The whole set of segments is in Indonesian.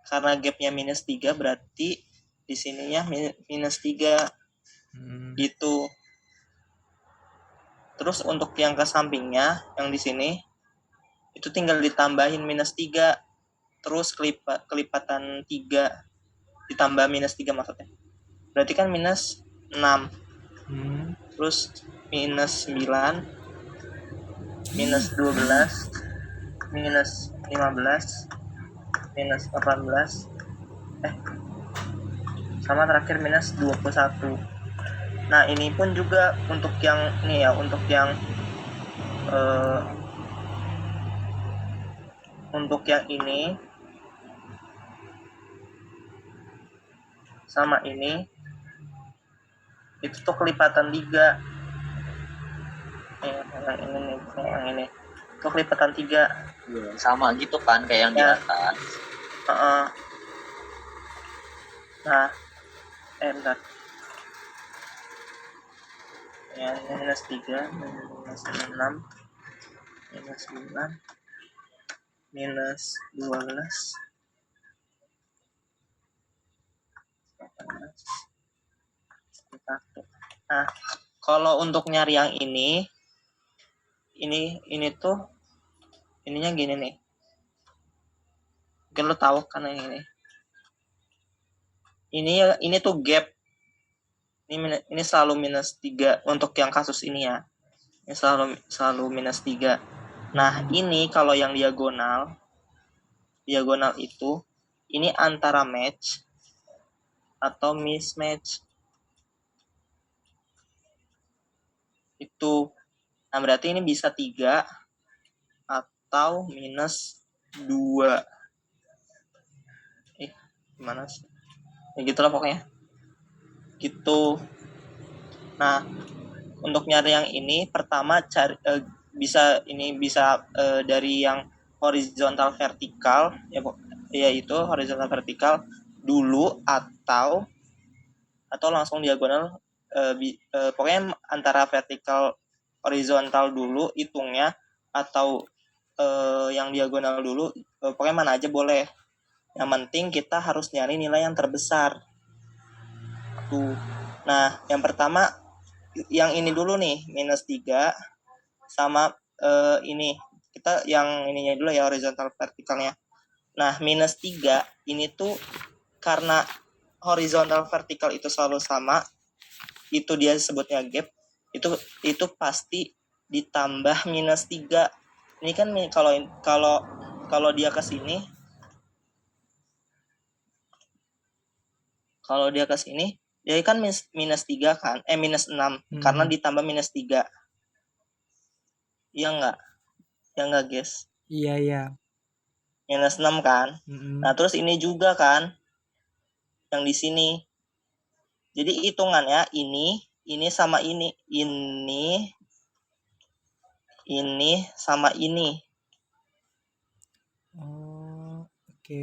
karena gapnya minus 3 berarti di sininya minus 3 gitu. Terus untuk yang ke sampingnya yang di sini itu tinggal ditambahin minus 3, terus kelipatan 3 ditambah minus 3 maksudnya. Berarti kan minus 6. Terus minus 9, minus 12, minus 15, minus 18, sama terakhir minus 21. Nah ini pun juga untuk yang ini ya, untuk yang ini sama ini itu tuh kelipatan 3. Yang ini tuh kelipatan 3. Sama gitu kan kayak yang di atas. Nah, bentar. Ya, minus 3, minus 6, minus 9, minus 12, 18. Nah, kalau untuk nyari yang ini tuh ininya gini nih. Mungkin lo tahu kan yang ini. Ini tuh gap. Ini selalu minus 3 untuk yang kasus ini ya. Ini selalu minus 3. Nah, ini kalau yang diagonal itu ini antara match atau mismatch. Itu. Nah, berarti ini bisa 3 atau minus 2. Gimana sih? Ya gitulah pokoknya. Gitu. Nah, untuk nyari yang ini pertama bisa dari yang horizontal vertikal ya itu horizontal vertikal dulu atau langsung diagonal, pokoknya antara vertikal horizontal dulu hitungnya atau yang diagonal dulu, pokoknya mana aja boleh. Yang penting kita harus nyari nilai yang terbesar. Tuh. Nah, yang pertama yang ini dulu nih, minus 3 sama ini. Kita yang ininya dulu ya, horizontal vertikalnya. Nah, minus 3 ini tuh karena horizontal vertikal itu selalu sama, itu dia sebutnya gap, itu pasti ditambah minus 3. Ini kan kalau dia ke sini, dia kan minus 3 kan, minus 6 karena ditambah minus 3. Iya enggak? Ya enggak, guys? Iya. Minus 6 kan? Nah, terus ini juga kan yang di sini. Jadi hitungannya ini sama ini sama ini. Oh, oke.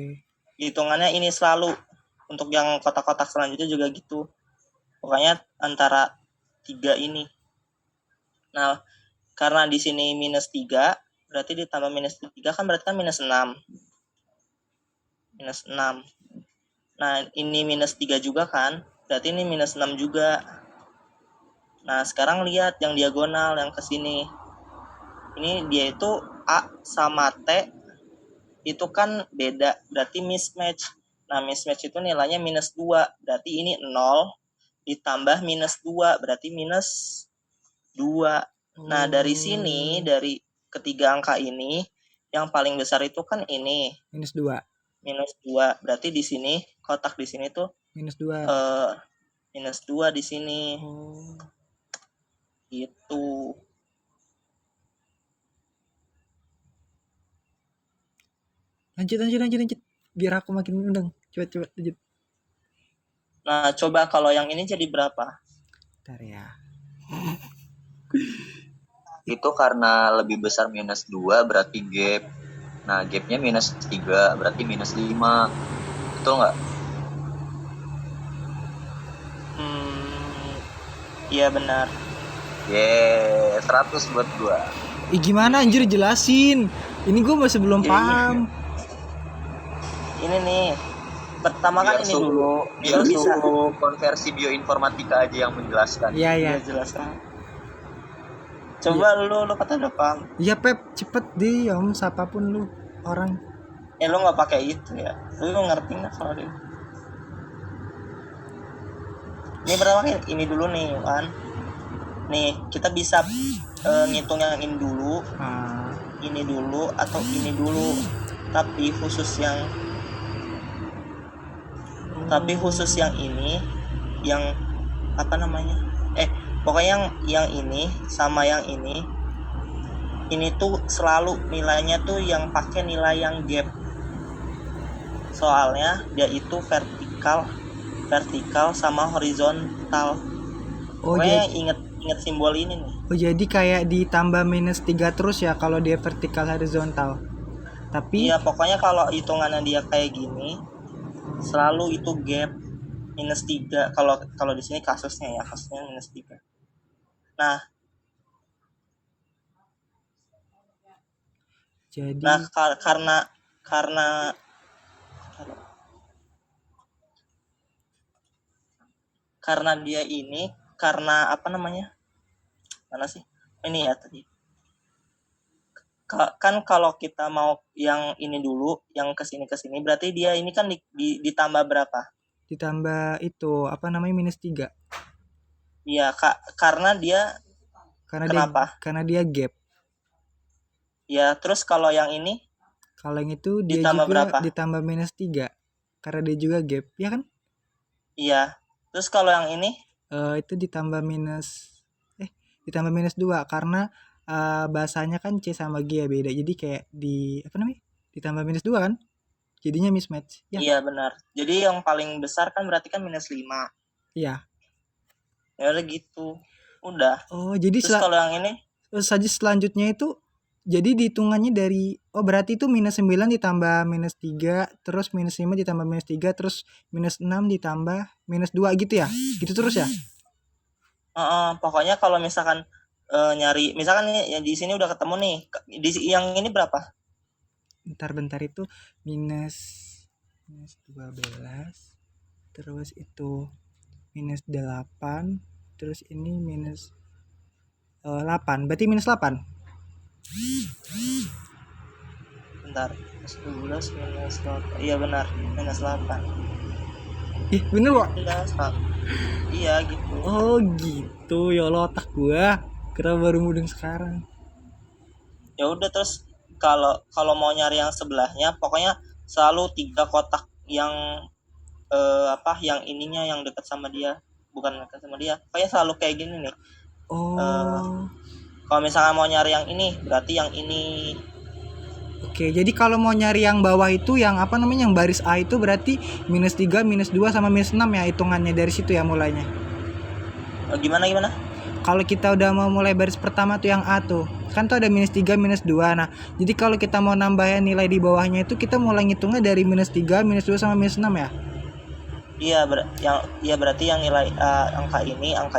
Hitungannya ini selalu. Untuk yang kotak-kotak selanjutnya juga gitu. Pokoknya antara 3 ini. Nah, karena di sini minus 3, berarti ditambah minus 3 kan berarti kan minus 6. Minus 6. Nah, ini minus 3 juga kan? Berarti ini minus 6 juga. Nah, sekarang lihat yang diagonal yang ke sini. Ini dia itu A sama T itu kan beda, berarti mismatch. Nah, mismatch itu nilainya minus 2. Berarti ini 0 ditambah minus 2, berarti minus 2. Nah, dari sini, dari ketiga angka ini, yang paling besar itu kan ini. Minus 2. Minus 2. Berarti di sini, kotak di sini tuh minus 2. Minus 2 di sini. Gitu. Lanjut. Biar aku makin mendeng. Coba lanjut. Nah, coba kalau yang ini jadi berapa? Bentar ya. Itu karena lebih besar minus 2 berarti gap. Nah, gapnya minus 3 berarti minus 5. Betul nggak? Iya benar. 100 buat gua. Gimana anjir jelasin. Ini gue masih belum paham. Ini nih. pertama kan ini dulu. Biar Lu bisa suhu konversi bioinformatika aja yang menjelaskan. Iya iya. ya jelaskan. Coba lu kata depan. Iya Pep, cepet diam siapapun lu orang. Lu nggak pakai itu ya. Lu ngerti nggak soal itu? Ini pertama kan ini dulu nih kan. Nih kita bisa ngitung yang ini dulu, ini dulu atau ini dulu. Tapi khusus yang ini, yang apa namanya? Pokoknya yang ini sama yang ini tuh selalu nilainya tuh yang pakai nilai yang gap. Soalnya dia itu vertikal sama horizontal. Pokoknya inget simbol ini nih. Oh jadi kayak ditambah -3 terus ya kalau dia vertikal horizontal. Tapi iya, pokoknya kalau hitungannya dia kayak gini selalu itu gap -3. Kalau di sini kasusnya -3. Nah, jadi karena dia ini karena apa namanya? Mana sih? Ini ya tadi. Kan kalau kita mau yang ini dulu, yang kesini berarti dia ini kan ditambah berapa? Ditambah itu apa namanya -3. Iya, karena dia kenapa? Karena dia gap. Ya, terus kalau yang ini? Kalau yang itu dia ditambah juga berapa? Ditambah -3 karena dia juga gap, ya kan? Iya. Terus kalau yang ini? Itu ditambah ditambah -2 karena bahasanya kan C sama G ya beda. Jadi kayak ditambah -2 kan? Jadinya mismatch. Ya. Iya benar. Jadi yang paling besar kan berarti kan -5. Iya. Ya udah gitu. Udah. Oh, jadi terus kalau yang ini? Saja selanjutnya itu jadi dihitungannya dari berarti itu -9 ditambah -3 terus -5 ditambah -3 terus -6 ditambah -2 gitu ya? Gitu terus ya? Pokoknya kalau misalkan nyari misalkan ya di sini udah ketemu nih. Di yang ini berapa? Bentar itu -12 terus itu -8 terus ini -8 berarti -8. Bentar, -12 -8. Iya benar, -8. Ih, bener kok? Iya gitu. Oh gitu, ya Allah otak gua. Kira baru mudeng sekarang. Ya udah terus kalau mau nyari yang sebelahnya pokoknya selalu 3 kotak yang yang ininya yang dekat sama dia, bukan dekat sama dia. Pokoknya selalu kayak gini nih. Kalau misalnya mau nyari yang ini, berarti yang ini. Oke, jadi kalau mau nyari yang bawah itu yang apa namanya yang baris A itu berarti -3, -2 sama -6 ya hitungannya dari situ ya mulainya. Gimana? Kalau kita udah mau mulai baris pertama tuh yang A tuh, kan tuh ada -3, -2. Nah, jadi kalau kita mau nambahin nilai di bawahnya itu kita mulai ngitungnya dari -3, -2 sama -6 ya. Iya, berarti yang nilai angka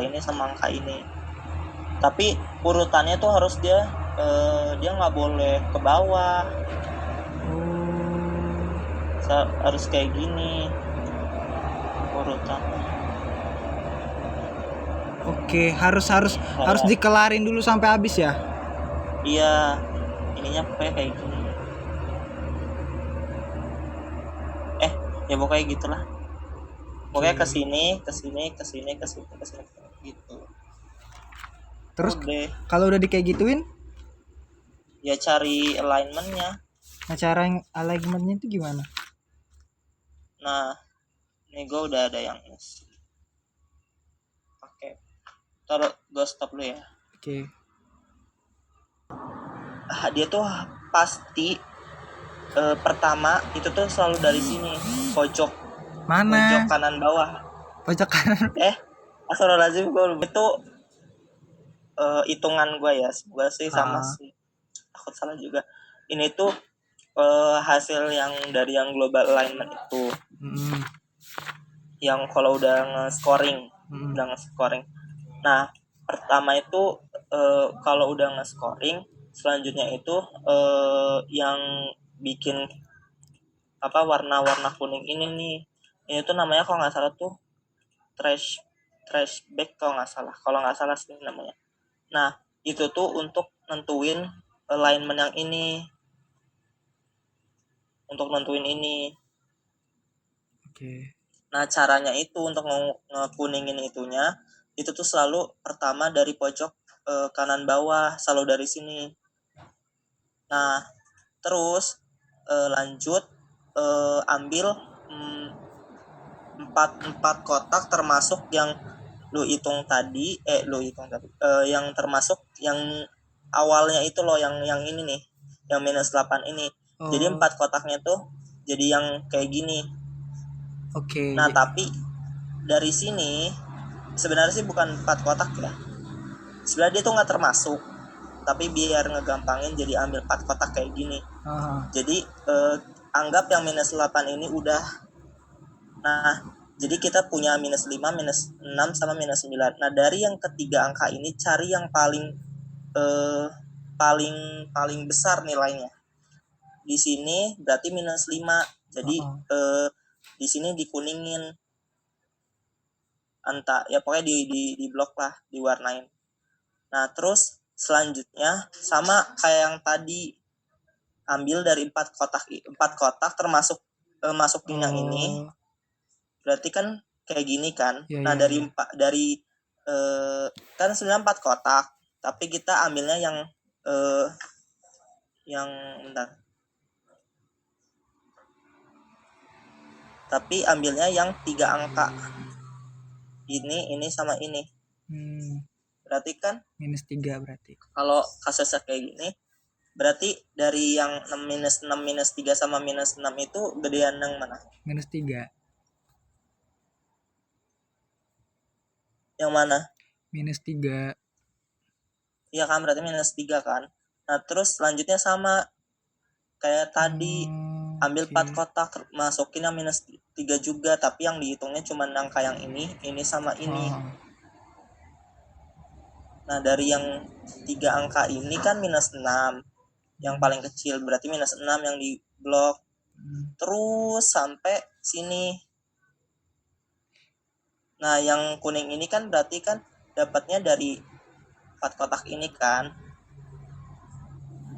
ini sama angka ini. Tapi urutannya tuh harus dia nggak boleh ke bawah. Harus kayak gini urutannya. Oke, harus dikelarin dulu sampai habis ya. Iya, ininya pokoknya kayak gini. Ya pokoknya gitulah. Pokoknya kesini gitu. Terus kalau udah kayak gituin, ya cari alignmentnya. Nah, cara yang alignmentnya itu gimana? Nah, ini gue udah ada yang Oke. Taruh, gue stop dulu ya. Oke. Dia tuh pasti pertama itu tuh selalu dari sini, pojok. Mana? Pojok kanan bawah. Pojok kanan. Astagfirullahaladzim, gue itu hitungan gue ya, gue sih sama sih. Takut salah juga. Ini tuh hasil yang dari yang global alignment itu. Yang kalau udah nge-scoring, Nah, pertama itu kalau udah nge-scoring, selanjutnya itu yang bikin apa warna-warna kuning ini nih. Ini tuh namanya kalau nggak salah tuh trash bag kalau nggak salah sih namanya. Nah, itu tuh untuk nentuin alignment yang ini. Untuk nentuin ini. Oke. Nah, caranya itu untuk ngekuningin itunya, itu tuh selalu pertama dari pojok kanan bawah, selalu dari sini. Nah, terus lanjut ambil empat kotak termasuk yang yang termasuk yang awalnya itu loh, yang ini nih, yang -8 ini. Jadi 4 kotaknya tuh jadi yang kayak gini. Oke. Nah, tapi dari sini sebenarnya sih bukan 4 kotak ya. Sebenarnya dia tuh nggak termasuk. Tapi biar ngegampangin jadi ambil 4 kotak kayak gini. Jadi anggap yang -8 ini udah. Nah, jadi kita punya -5, -6 sama -9. Nah, dari yang ketiga angka ini cari yang paling paling besar nilainya. Di sini berarti -5. Jadi di sini dikuningin. Entah ya, pokoknya di blok lah, diwarnain. Nah, terus selanjutnya sama kayak yang tadi, ambil dari 4 kotak termasuk masukin yang ini. Berarti kan kayak gini kan. Nah, dari kan sebenarnya 4 kotak, tapi kita ambilnya yang bentar. Tapi ambilnya yang 3 angka. Ini sama ini. Berarti kan -3 berarti. Kalau kasusnya kayak gini, berarti dari yang -6, -3 sama -6 itu gedean yang mana? -3. Yang mana? -3. Iya kan, berarti -3 kan. Nah, terus selanjutnya sama kayak tadi, ambil 4 kotak, masukin yang -3 juga, tapi yang dihitungnya cuma angka yang ini sama ini. Nah, dari yang 3 angka ini kan -6, yang paling kecil, berarti -6 yang di blok. Terus sampai sini. Nah, yang kuning ini kan berarti kan dapatnya dari 4 kotak ini kan.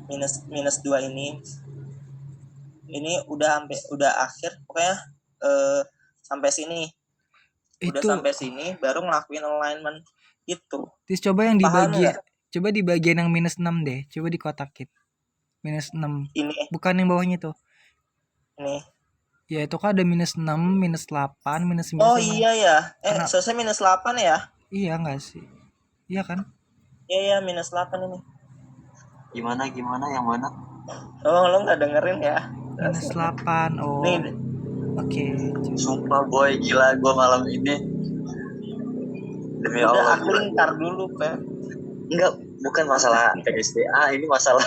-2 ini. Ini udah akhir, pokoknya sampai sini. Udah sampai sini baru ngelakuin alignment itu. Terus coba yang di bagian yang -6 deh. Coba dikotakin. -6. Ini. Bukan yang bawahnya tuh. Ini. Ya, itu kan ada -6, -8, -9. Oh iya ya. Selesai -8 ya? Iya enggak sih? Iya kan? Iya, -8 ini. Gimana yang mana? Oh, lo nggak dengerin ya? -8. Oh. Nih. Oke. Sumpah boy, gila gue malam ini. Demi Allah. Aku ntar dulu, Pak. Enggak, bukan masalah TSDA, ini masalah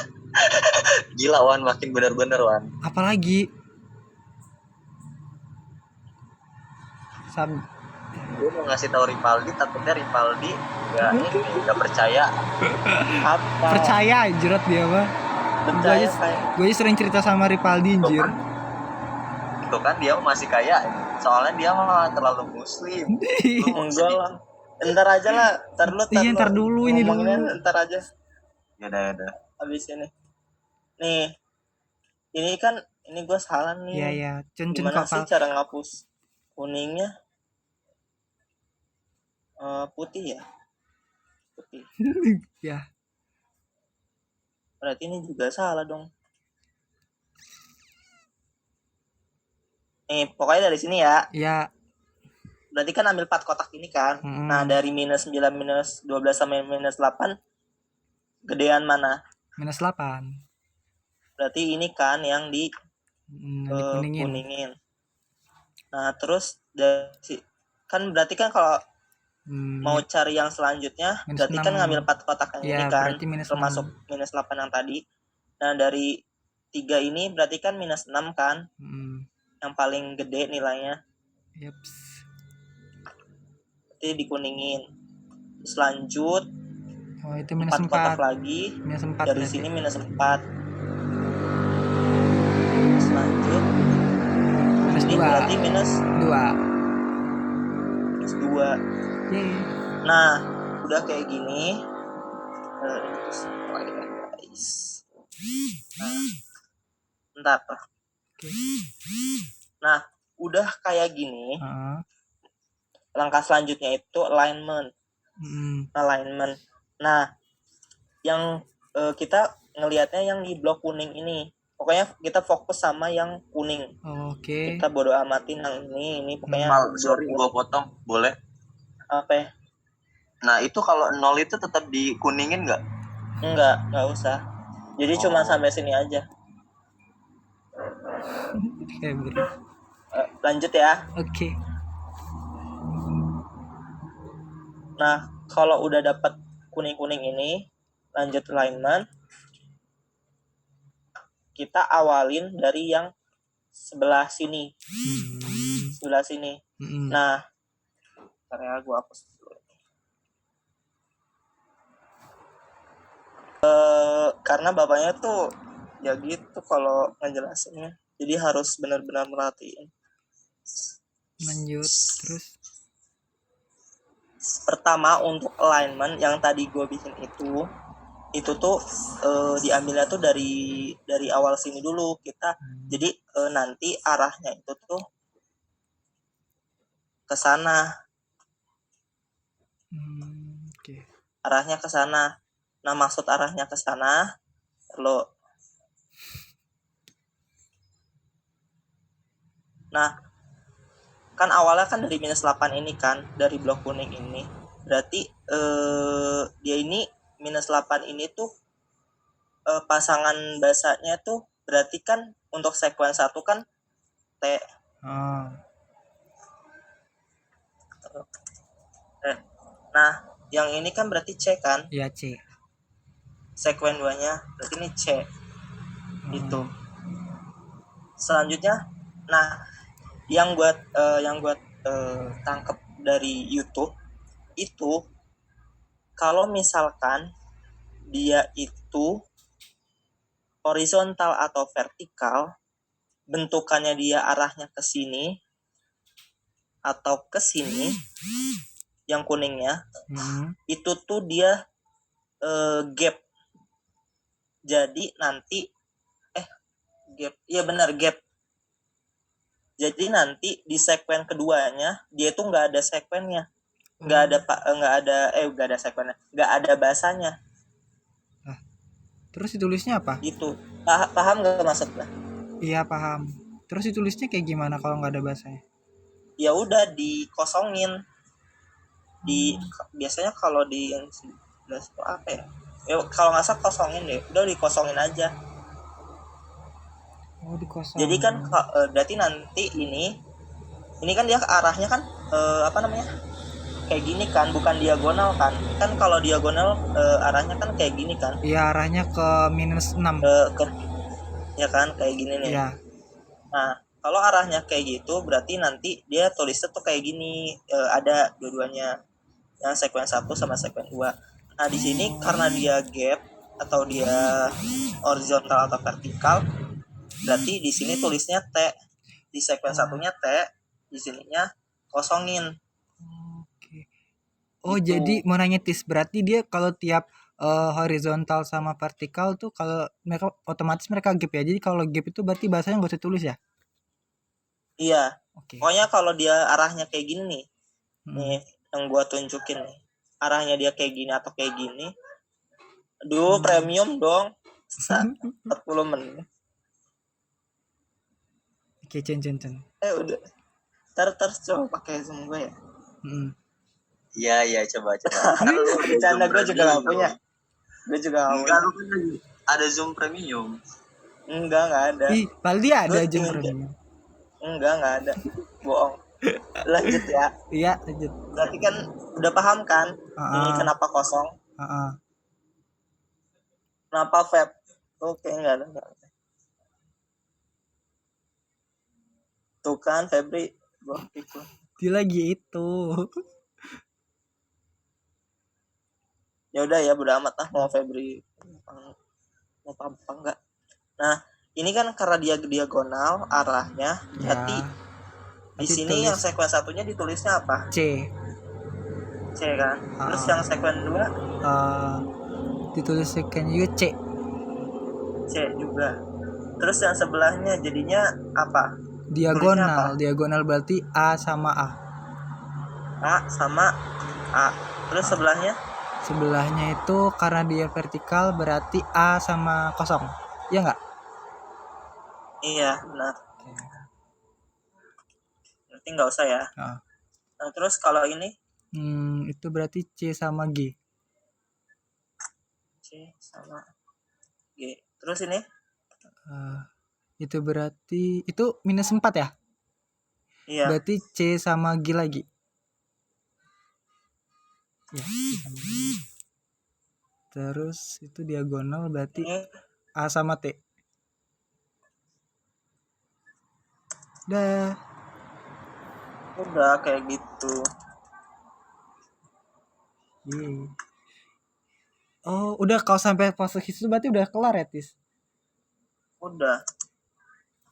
gila Wan, makin bener-bener Wan. Apalagi? Gue mau ngasih tahu Ripaldi, takutnya Ripaldi nggak percaya. Apa? Percaya jerat dia mah. Gue aja sering cerita sama Ripaldi anjir. Itu kan dia masih kaya, soalnya dia mah terlalu muslim. Enggak lah. Ntar aja lah, ntar dulu ini dulu. Ntar aja. Ya udah. Habis ini. Nih. Ini kan gue salah nih. Iya. Gimana sih cara ngapus kuningnya? Putih ya? Putih. Ya. Berarti ini juga salah dong. Nih, pokoknya dari sini ya. Iya. Berarti kan ambil 4 kotak ini kan. Nah, dari -9, -12 sampai -8 gedean mana? -8. Berarti ini kan yang kuningin. Nah, terus kan berarti kan kalau mau cari yang selanjutnya berarti kan ngambil 4 kotak yang ini kan, termasuk -8 yang tadi. Nah, dari 3 ini berarti kan -6 kan, yang paling gede nilainya. Yaps. Berarti dikuningin. Terus lanjut. Oh, itu -4 kotak lagi. -4 dari berarti. sini -4. Terus lanjut ini Dua. berarti minus 2. Yeay. Nah, udah kayak gini. Terus mulai ya, guys. Nah, bentar. Oke. Nah, udah kayak gini. Heeh. Langkah selanjutnya itu alignment. Alignment. Nah, yang kita ngelihatnya yang di blok kuning ini. Pokoknya kita fokus sama yang kuning. Oke. Kita bodo amatin yang ini pokoknya. Sorry, gue potong, boleh? Apa ya? Nah itu kalau 0 itu tetap dikuningin nggak? Nggak usah. Jadi cuma sampai sini aja. Febri. Lanjut ya. Oke. Nah, kalau udah dapat kuning-kuning ini, lanjut alignment. Kita awalin dari yang sebelah sini. Sebelah sini. Nah, karena gue hapus dulu. Karena bapaknya tuh ya gitu kalau ngejelasinnya. Jadi harus benar-benar merhatiin. Lanjut terus. Pertama untuk alignment yang tadi gue bikin itu tuh diambilnya tuh dari awal sini dulu kita. Jadi nanti arahnya itu tuh ke sana. Oke. Arahnya ke sana. Nah, maksud arahnya ke sana lo. Nah, kan awalnya kan dari minus 8 ini kan, dari blok kuning ini. Berarti dia ini minus 8 ini tuh pasangan basanya tuh berarti kan untuk sekuen 1 kan T. Nah, yang ini kan berarti C kan? Iya, C. Sekuen 2-nya berarti ini C. Itu. Selanjutnya, nah yang buat tangkep dari YouTube itu kalau misalkan dia itu horizontal atau vertikal, bentukannya dia arahnya ke sini atau ke sini, yang kuningnya itu tuh dia gap. Jadi nanti gap, iya benar gap. Jadi nanti di sekuen keduanya dia itu nggak ada sekuennya, nggak ada sekuennya, nggak ada bahasanya. Terus ditulisnya apa? Itu paham nggak maksudnya? Iya paham. Terus ditulisnya kayak gimana kalau nggak ada bahasanya? Ya udah dikosongin. Biasanya kalau di yang 11 itu apa ya? Ya kalau nggak salah kosongin deh. Udah dikosongin aja. Oh, dikosongin. Jadi kan berarti nanti ini kan dia arahnya kan apa namanya? Kayak gini kan, bukan diagonal kan? Kan kalau diagonal arahnya kan kayak gini kan? Iya, arahnya ke minus 6. Ya kan, kayak gini nih. Iya. Nah, kalau arahnya kayak gitu, berarti nanti dia tulisnya tuh kayak gini, ada dua-duanya, yang sekuen 1 sama sekuen 2. Nah, di sini karena dia gap atau dia horizontal atau vertikal, berarti di sini tulisnya T. Di sekuen satunya T, di sininya kosongin. Oh, gitu. jadi mau nanya Tis, berarti dia kalau tiap horizontal sama vertikal tuh kalau mereka otomatis mereka gap ya. Jadi kalau gap itu berarti bahasanya nggak usah tulis ya? Iya. Oke. Pokoknya kalau dia arahnya kayak gini nih. Nih, yang gua tunjukin nih. Arahnya dia kayak gini atau kayak gini. Aduh, premium dong. 40 menit. Oke, cen. Udah. Ntar coba pakai Zoom gue ya. Iya, coba. Bercanda, gue juga gak punya. Gue juga gak punya. Ada Zoom Premium. Enggak ada. Ih, Paldi ada Zoom Premium. Enggak ada. Bohong. Lanjut ya. Iya, lanjut. Berarti kan udah paham kan? Ini kenapa kosong? Kenapa Feb? Oke, enggak ada. Tuh kan Febri, gue ikut. Dia lagi itu. Ya udah ya, bodo amat lah mau Febri mau apa enggak. Nah, ini kan karena dia diagonal arahnya, berarti Di Berarti sini yang tulis sekuen satunya ditulisnya apa? C. C kan. Terus Ah. yang sekuen 2 Ditulis second juga C. C juga. Terus yang sebelahnya jadinya apa? Tulisnya apa? Diagonal berarti A sama A. A sama A. Terus sebelahnya? Sebelahnya itu karena dia vertikal berarti A sama kosong. Iya nggak? Iya, benar. Berarti nggak usah ya. Ah. Nah, terus kalau ini Itu berarti C sama G. C sama G. Terus ini Itu berarti itu minus 4 ya? iya. Berarti C sama G lagi. Ya, C sama G. Terus itu diagonal berarti Ini A sama T. Dah. udah kayak gitu. Yeay. Oh, udah kalau sampai fase itu berarti udah kelar ya, Tis? Udah.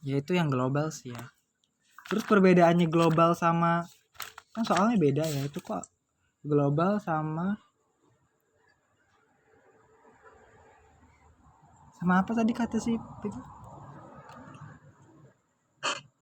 Ya itu yang global sih ya. Terus perbedaannya global sama kan soalnya beda ya, itu kok global sama apa tadi kata sih itu?